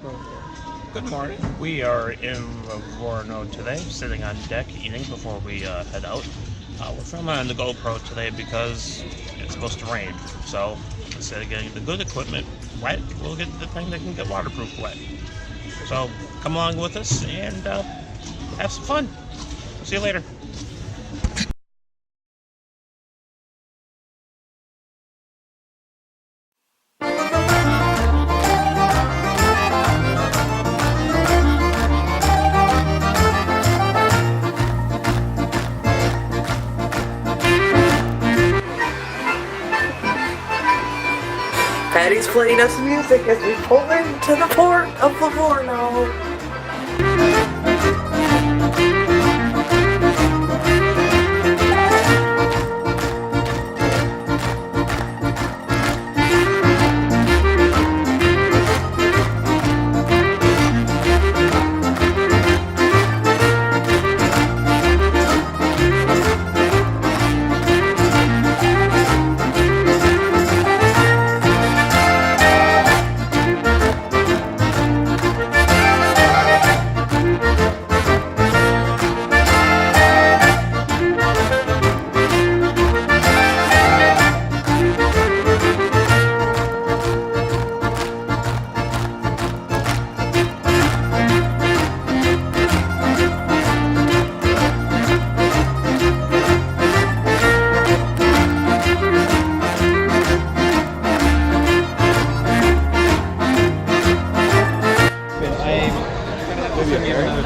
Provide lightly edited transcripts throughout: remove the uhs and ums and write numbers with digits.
Good morning. We are in Livorno today, sitting on deck eating before we head out. We're filming on the GoPro today because it's supposed to rain. So instead of getting the good equipment wet, we'll get the thing that can get waterproof wet. So come along with us and have some fun. See you later. Patty's playing us music as we pull into the port of Livorno.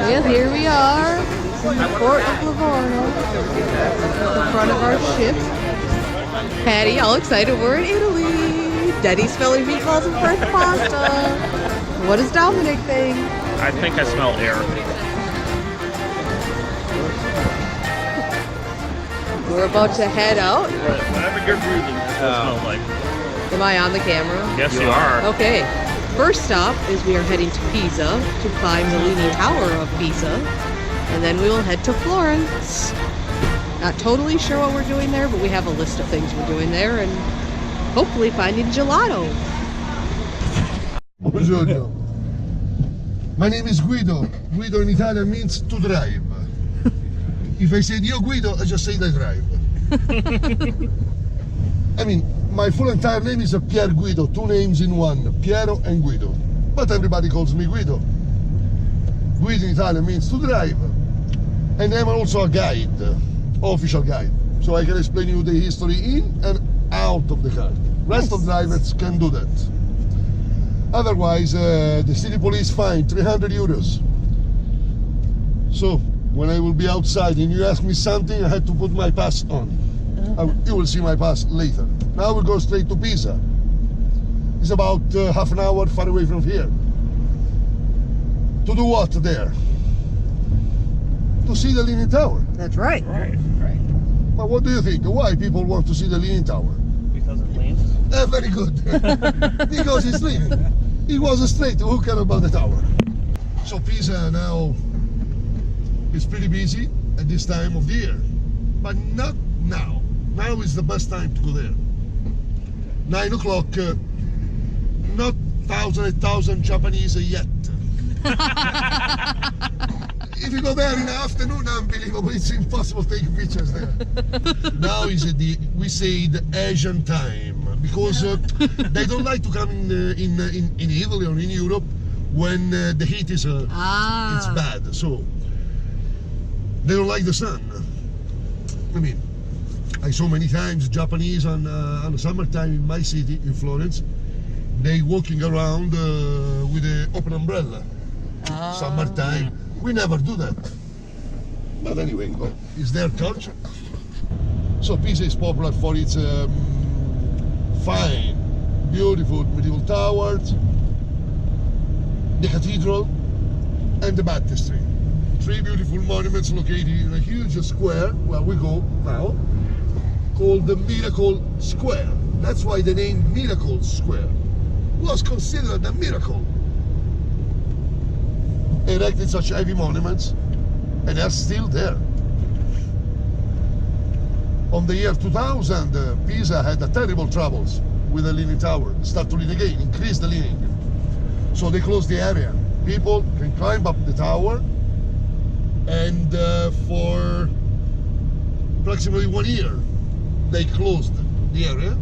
Well, here we are in the port of Livorno, in front of our ship. Patty, all excited, we're in Italy. Daddy's smelling meatballs and French pasta. What does Dominic think? I think I smell air. We're about to head out. Whatever you're breathing, that's what it smells like. Am I on the camera? Yes, you are. Okay. First stop is we are heading to Pisa to climb the Leaning Tower of Pisa, and then we will head to Florence. Not totally sure what we're doing there, but we have a list of things we're doing there, and hopefully finding gelato. Buongiorno. My name is Guido. Guido in Italian means to drive. If I said io guido, I just say I drive. I mean, my full entire name is Pier Guido, two names in one, Piero and Guido. But everybody calls me Guido. Guido in Italian means to drive. And I'm also a guide, official guide. So I can explain you the history in and out of the car. Rest of drivers can do that. Otherwise, the city police fine 300 euros. So, when I will be outside and you ask me something, I have to put my pass on. You will see my pass later. Now we'll go straight to Pisa. It's about half an hour far away from here. To do what there? To see the Leaning Tower. That's right. Right. But what do you think? Why people want to see the Leaning Tower? Because it leans. Very good. Because it's leaning. It was straight. Who cares about the tower? So Pisa now is pretty busy at this time of the year. But not now. Now is the best time to go there. 9 o'clock, not 1,000 Japanese yet. If you go there in the afternoon, unbelievable, it's impossible to take pictures there. Now is we say the Asian time, because they don't like to come in Italy or in Europe when the heat is it's bad, so they don't like the sun. I mean, I saw many times Japanese on the summertime in my city, in Florence. They walking around with an open umbrella. Summertime. We never do that. But anyway, it's their culture. So Pisa is popular for its fine, beautiful medieval towers, the cathedral, and the baptistry. Three beautiful monuments located in a huge square where we go now, called the Miracle Square. That's why the name Miracle Square was considered a miracle. Erected such heavy monuments, and they're still there. On the year 2000, Pisa had terrible troubles with the Leaning Tower. Start to lean again, increase the leaning. So they closed the area. People can climb up the tower, and for approximately 1 year, they closed the area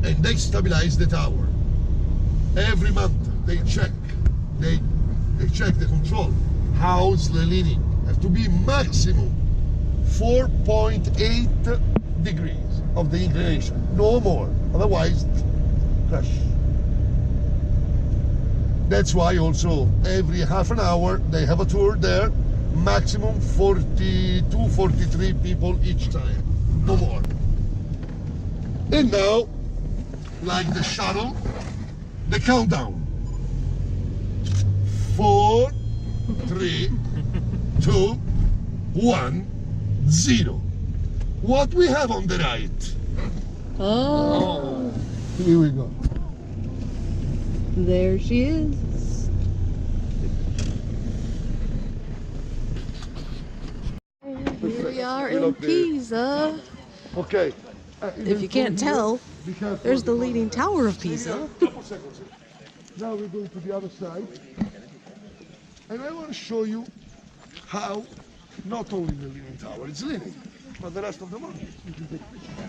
and they stabilized the tower. Every month they check the control. How's the leaning? Have to be maximum 4.8 degrees of the inclination, no more, otherwise crash. That's why also every half an hour they have a tour there, maximum 42, 43 people each time, no more. And now, like the shuttle, the countdown. 4, 3, 2, 1, 0. What we have on the right? Oh, Here we go. there she is. Here we are in Pisa. Okay. If you can't tell, Be careful. there's the leaning tower of Pisa. Couple seconds. Now we're going to the other side. And I want to show you how not only the leaning tower is leaning, but the rest of the mountain. You can take pictures.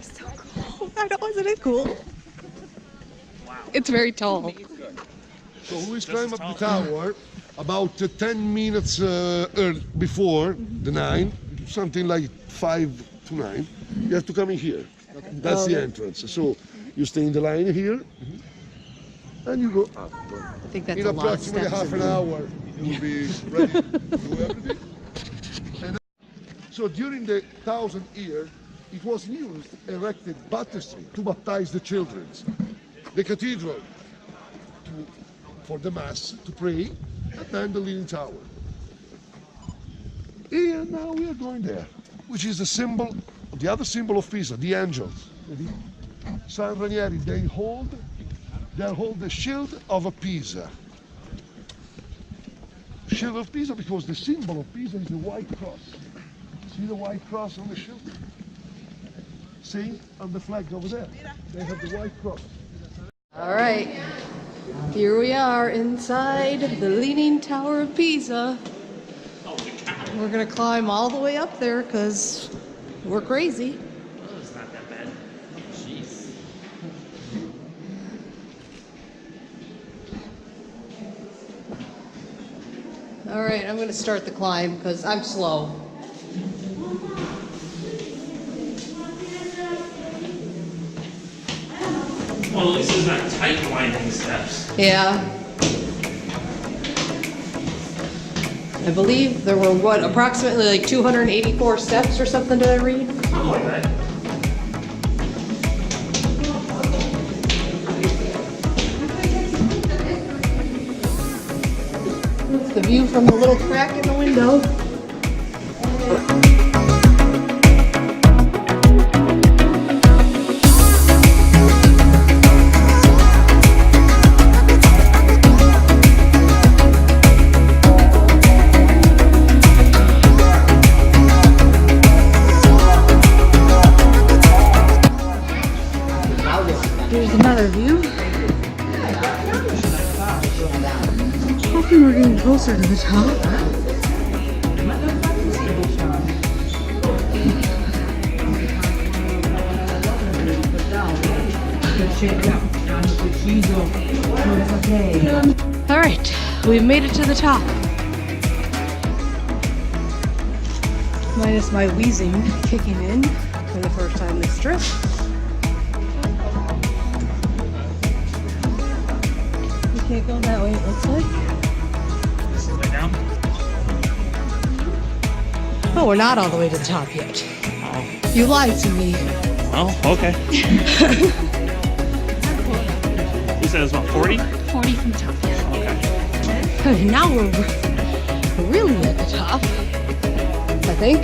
So cool. I know, isn't it cool? It's very tall. So we climb up the tower about 10 minutes before the 9, something like 5 to 9. You have to come in here. That's the entrance. So you stay in the line here, and you go up. I think that's In a lot of approximately steps. half an hour, you will be ready to do everything. And so during the 1000 years, it was used, erected baptistry to baptize the children. The cathedral for the mass to pray, and then the leaning tower. And now we are going there, which is the symbol, the other symbol of Pisa, the angels. San Ranieri, they hold the shield of Pisa. Shield of Pisa because the symbol of Pisa is the white cross. See the white cross on the shield? See on the flag over there? They have the white cross. All right, here we are inside the Leaning Tower of Pisa. We're gonna climb all the way up there because we're crazy. Oh, it's not that bad. Jeez. All right, I'm gonna start the climb because I'm slow. Well, at least it's not tight winding steps. Yeah. I believe there were, what, approximately like 284 steps or something, did I read? Something like that. That's the view from the little crack in the window. Here's another view. Hopefully we're getting closer to the top. All right, we've made it to the top. Minus my wheezing kicking in for the first time this trip. Can't go that way, it looks like. This is the way down. Oh, we're not all the way to the top yet. Oh. You lied to me. Oh, okay. You said it's about 40? 40 from top. Okay. Now we're really at the top, I think.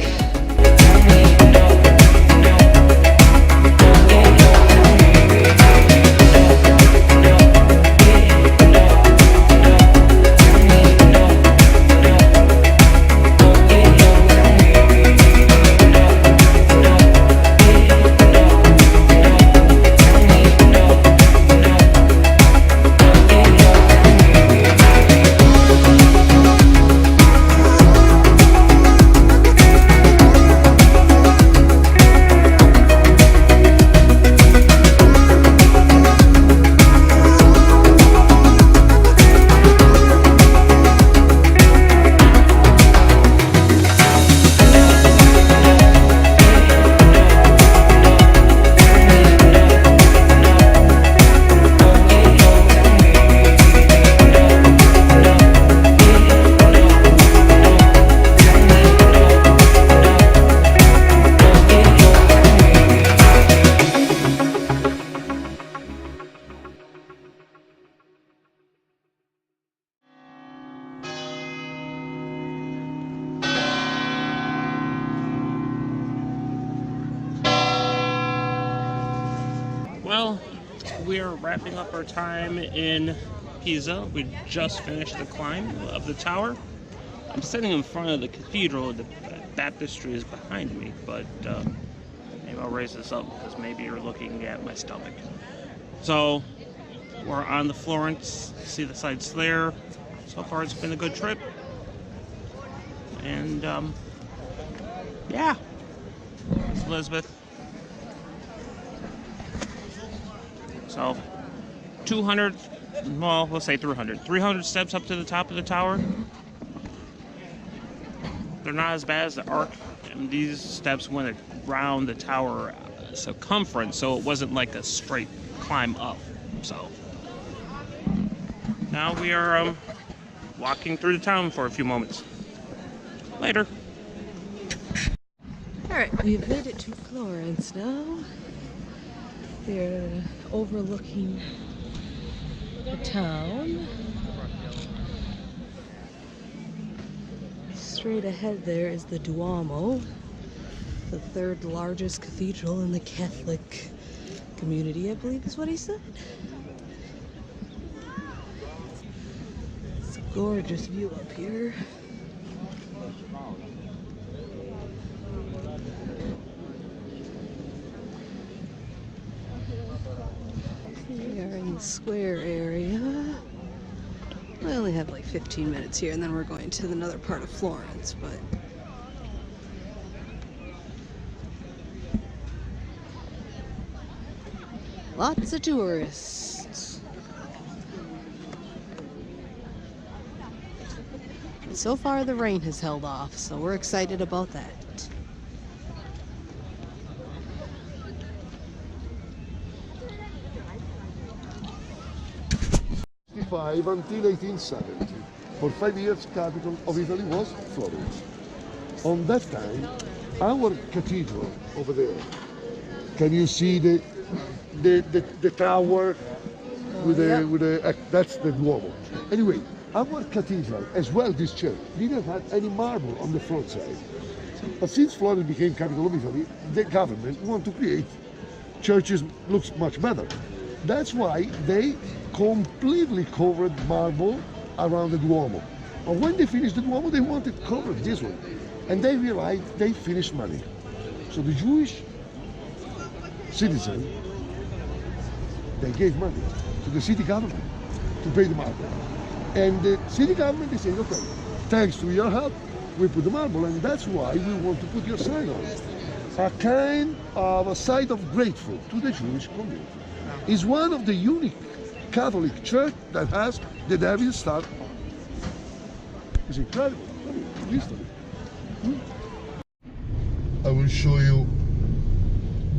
Well, we're wrapping up our time in Pisa. We just finished the climb of the tower. I'm sitting in front of the cathedral. The baptistry is behind me, but maybe I'll raise this up because maybe you're looking at my stomach. So we're on the Florence. See the sights there. So far, it's been a good trip. And yeah, it's Elizabeth. So 200, well, let's say 300 steps up to the top of the tower. They're not as bad as the arc, and these steps went around the tower circumference, so it wasn't like a straight climb up. So now we are walking through the town for a few moments. Later. Alright, we've made it to Florence now. We're overlooking the town. Straight ahead there is the Duomo, the third largest cathedral in the Catholic community, I believe is what he said. It's a gorgeous view up here. We are in the square area. We only have like 15 minutes here, and then we're going to another part of Florence, but lots of tourists. So far the rain has held off, so we're excited about that. Until 1870. For 5 years, capital of Italy was Florence. On that time, our cathedral over there. Can you see the tower with the that's the Duomo. Anyway, our cathedral, as well this church, didn't have any marble on the front side. But since Florence became capital of Italy, the government wanted to create churches looks much better. That's why they completely covered marble around the Duomo. But when they finished the Duomo, they wanted to cover this one. And they realized they finished money. So the Jewish citizen, they gave money to the city government to pay the marble. And the city government, they said, okay, thanks to your help, we put the marble, and that's why we want to put your sign on it. A kind of a site of gratitude to the Jewish community. It's one of the unique Catholic church that has the David star. It's incredible. History. I will show you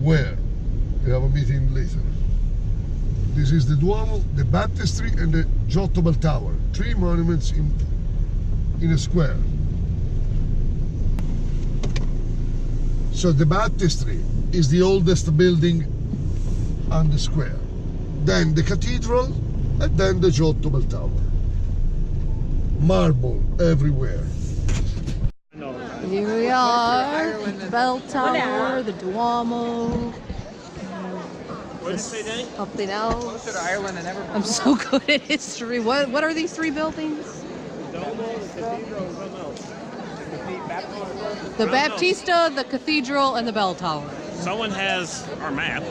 where we have a meeting later. This is the Duomo, the Baptistry, and the Giotto Bell Tower. 3 monuments in a square. So the Baptistry is the oldest building on the square. Then the cathedral, and then the Giotto Bell Tower. Marble everywhere. Here we are, the bell tower, the Duomo. What did you say, Danny? Something else. Closer to Ireland than ever. I'm so good at history. What are these 3 buildings? The Baptista, the cathedral, and the bell tower. Someone has our map.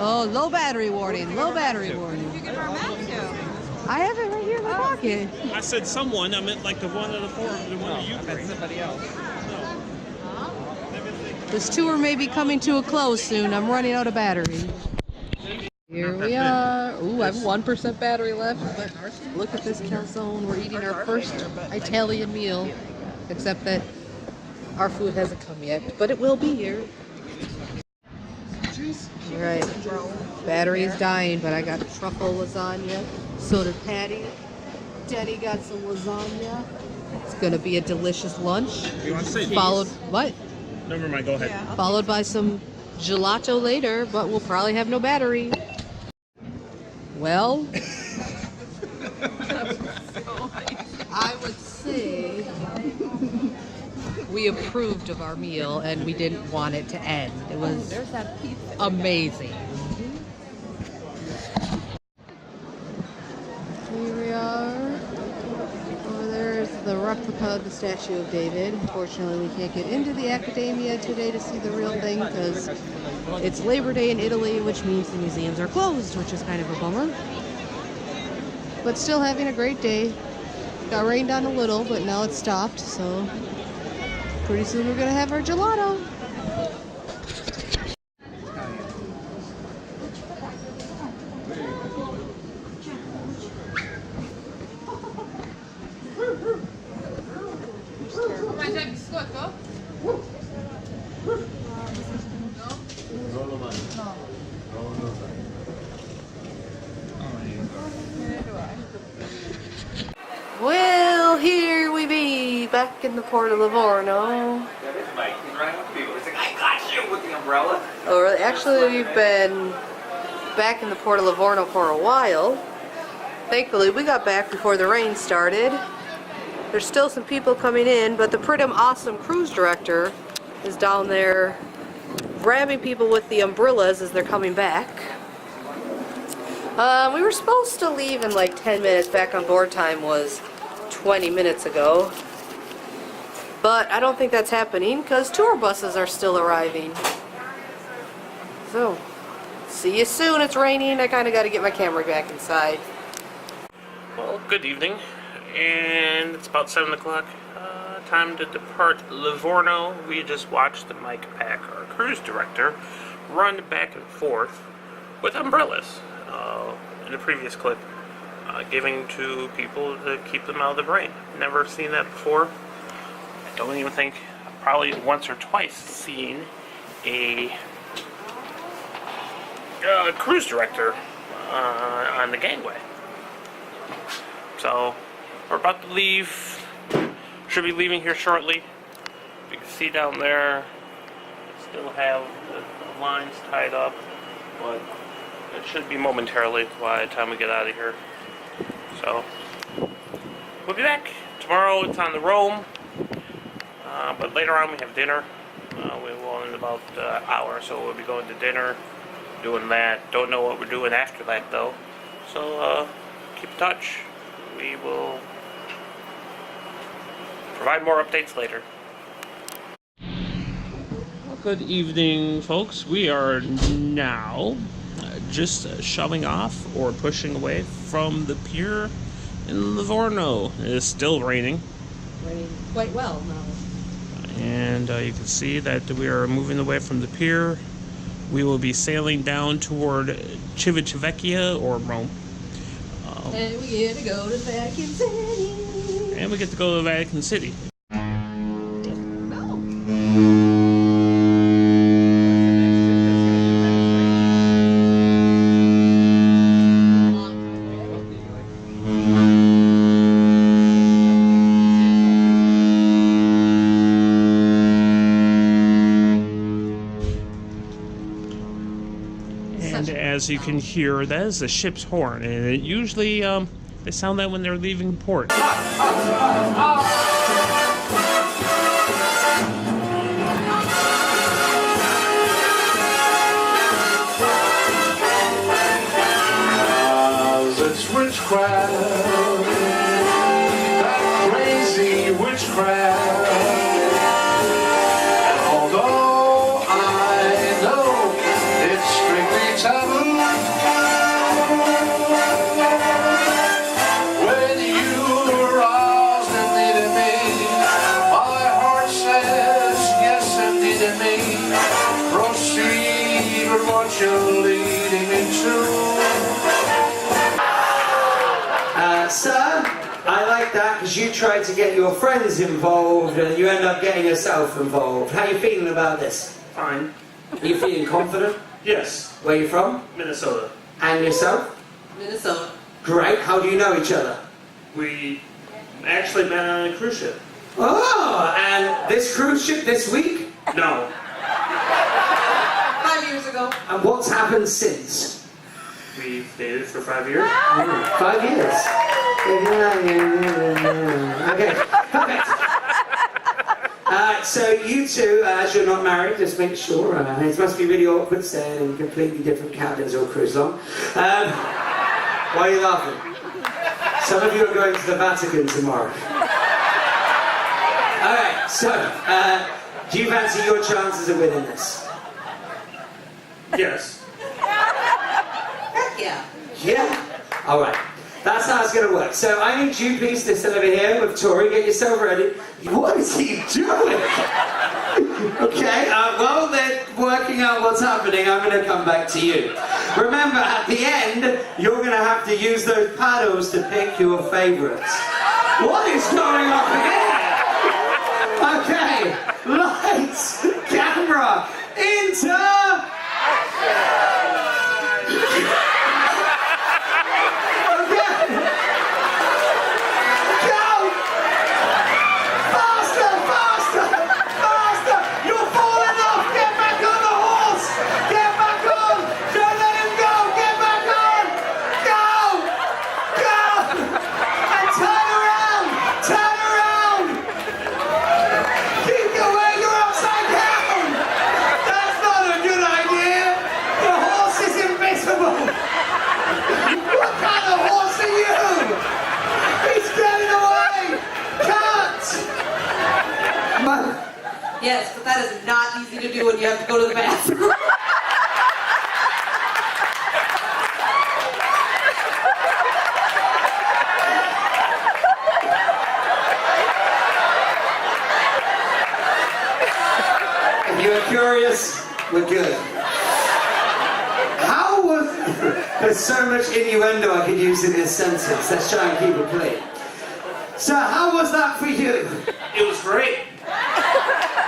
Oh, low battery warning, low battery warning. Did you get our map to? I have it right here in my pocket. I said someone, I meant like the one of the 4, the one of you I meant 3. somebody else. This tour may be coming to a close soon. I'm running out of battery. Here we are. Ooh, I have 1% battery left, but look at this calzone. We're eating our first Italian meal, except that our food hasn't come yet, but it will be here. All right, battery is dying, but I got truffle lasagna. So did Patty. Daddy got some lasagna. It's gonna be a delicious lunch. You want to say Followed what? Never mind, go ahead. Followed by some gelato later, but we'll probably have no battery. Well, I would say we approved of our meal and we didn't want it to end. It was amazing. the statue of David. Unfortunately, we can't get into the Accademia today to see the real thing because it's Labor Day in Italy, which means the museums are closed, which is kind of a bummer. But still having a great day. Got rained on a little, but now it's stopped, so pretty soon we're gonna have our gelato. Well, here we be, back in the port of Livorno. I got you with the umbrella. Or actually, we've been back in the port of Livorno for a while. Thankfully, we got back before the rain started. There's still some people coming in, but the pretty awesome cruise director is down there grabbing people with the umbrellas as they're coming back. We were supposed to leave in like 10 minutes. Back on board time was 20 minutes ago. But I don't think that's happening because tour buses are still arriving. So, see you soon. It's raining. I kind of got to get my camera back inside. Well, good evening. And it's about 7 o'clock. Time to depart Livorno. We just watched Mike Pack, our cruise director, run back and forth with umbrellas in the previous clip, giving to people to keep them out of the rain. Never seen that before. I don't even think, probably once or twice, seen a cruise director on the gangway. So, we're about to leave. Should be leaving here shortly. You can see down there, still have the lines tied up, but it should be momentarily by the time we get out of here. So, we'll be back. Tomorrow it's on the Rome, but later on we have dinner. We will in about an hour or so we'll be going to dinner, doing that. Don't know what we're doing after that though. So, keep in touch. We will provide more updates later. Well, good evening, folks. We are now just shoving off or pushing away from the pier in Livorno. It is still raining. Raining quite well now. And you can see that we are moving away from the pier. We will be sailing down toward Civitavecchia or Rome. And we get to go to Vatican City. And we get to go to Vatican City. And as you can hear, that is the ship's horn, and it usually they sound that when they're leaving port. It's witchcraft, that crazy witchcraft. And although I know it's strictly taboo, when you aroused and needed me, my heart says yes indeed to me. Proceed with what you're leading me to. Sir, I like that because you tried to get your friends involved and you end up getting yourself involved. How are you feeling about this? Fine. Are you feeling confident? Yes. Where are you from? Minnesota. And yourself? Minnesota. Great. How do you know each other? We actually met on a cruise ship. Oh, and this cruise ship this week? No. 5 years ago. And what's happened since? We've dated for 5 years. 5 years. Okay, perfect. So you two, as you're not married, just make sure. It must be really awkward staying in completely different cabins all cruise long. Why are you laughing? Some of you are going to the Vatican tomorrow. Alright, so, do you fancy your chances of winning this? Yes. Yeah. Yeah? Alright. That's how it's going to work. So I need you, please, to sit over here with Tori. Get yourself ready. What is he doing? Okay, while they're working out what's happening, I'm going to come back to you. Remember, at the end, you're going to have to use those paddles to pick your favorites. What is going on here? Okay, lights, camera, into... Yes, but that is not easy to do when you have to go to the bathroom. If you're curious, we're good. How was... There's so much innuendo I could use in this sentence. Let's try and keep it clean. So, how was that for you? It was great.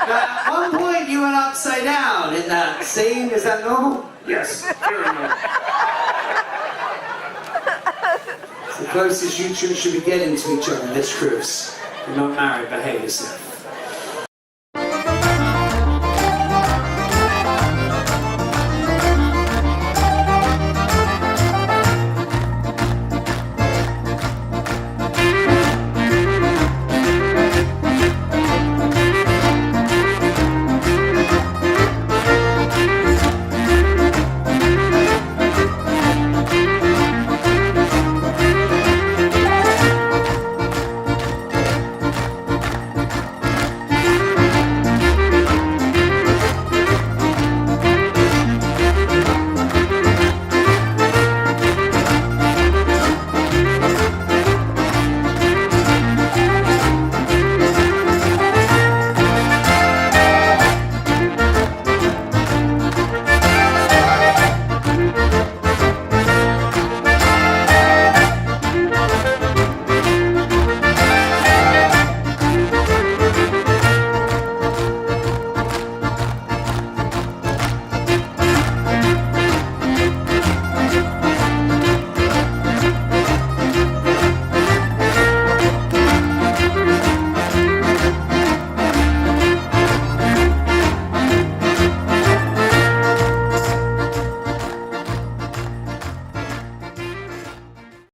At one point you went upside down in that scene, is that normal? Yes, very normal. It's the closest you two should be getting to each other on this cruise. You're not married, behave yourself.